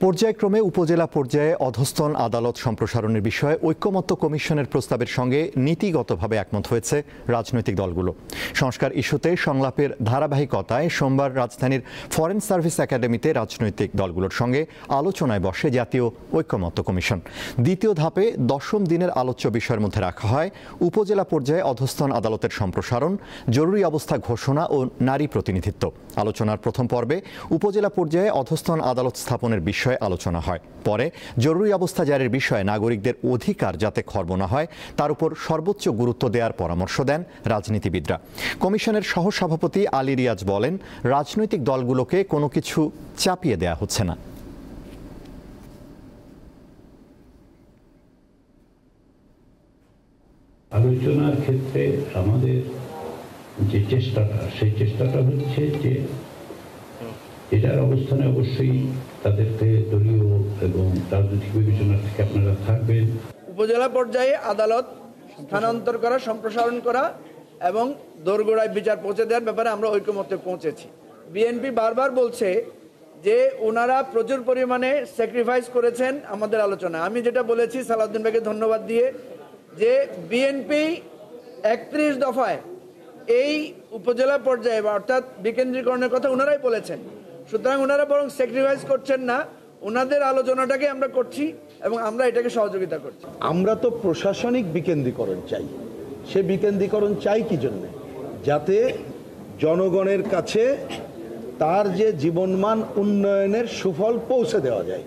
পর্যায়ক্রমে উপজেলা পর্যায়ে অধস্তন আদালত সম্প্রসারণের বিষয়ে ঐকমত্য কমিশনের প্রস্তাবের সঙ্গে নীতিগতভাবে একমত হয়েছে রাজনৈতিক দলগুলো। সংস্কার ইস্যুতে সংলাপের ধারাবাহিকতায় সোমবার রাজধানীর ফরেন সার্ভিস একাডেমিতে রাজনৈতিক দলগুলোর সঙ্গে আলোচনায় বসে জাতীয় ঐকমত্য কমিশন। দ্বিতীয় ধাপে 10ম দিনের আলোচ্য বিষয়ের মধ্যে রাখা হয় উপজেলা পর্যায়ে অধস্তন আদালতের সম্প্রসারণ, জরুরি অবস্থা ঘোষণা ও নারী প্রতিনিধিত্ব। আলোচনার প্রথম পর্বে উপজেলা পর্যায়ে অধস্তন আদালত স্থাপনের বিষয়ে আলোচনা হয়। পরে জরুরি অবস্থা জারির বিষয়ে নাগরিকদের অধিকার যাতে খর্ব না হয় তার উপর সর্বোচ্চ গুরুত্ব দেওয়ার পরামর্শ দেন রাজনীতিবিদরা। কমিশনের সহসভাপতি আলী রিয়াজ বলেন, রাজনৈতিক দলগুলোকে কোনো কিছু চাপিয়ে দেয়া হচ্ছে না। আলোচনার ক্ষেত্রে আমাদের যে চেষ্টাটা, সেই চেষ্টাটা হচ্ছে যে এটার অবস্থানে অবশ্যই তাদেরকে দলীয় এবং রাজনৈতিক বিবেচনা থেকে আপনারা থাকবেন। উপজেলা পর্যায়ে আদালত স্থানান্তর করা, সম্প্রসারণ করা এবং দোরগোড়ায় বিচার পৌঁছে দেওয়ার ব্যাপারে আমরা ঐকমত্যে পৌঁছেছি। বিএনপি বারবার বলছে যে ওনারা প্রচুর পরিমাণে স্যাক্রিফাইস করেছেন আমাদের আলোচনা। আমি যেটা বলেছি সালাউদ্দিন ভাইকে ধন্যবাদ দিয়ে, যে বিএনপি 31 দফায় এই উপজেলা পর্যায়ে অর্থাৎ বিকেন্দ্রীকরণের কথা ওনারাই বলেছেন। সুতরাং ওনারা বরং স্যাক্রিফাইস করছেন না, ওনাদের আলোচনাটাকে আমরা করছি এবং আমরা এটাকে সহযোগিতা করছি। আমরা তো প্রশাসনিক বিকেন্দ্রীকরণ চাই। সে বিকেন্দ্রীকরণ চাই কি জন্যে? যাতে জনগণের কাছে তার যে জীবনমান উন্নয়নের সুফল পৌঁছে দেওয়া যায়।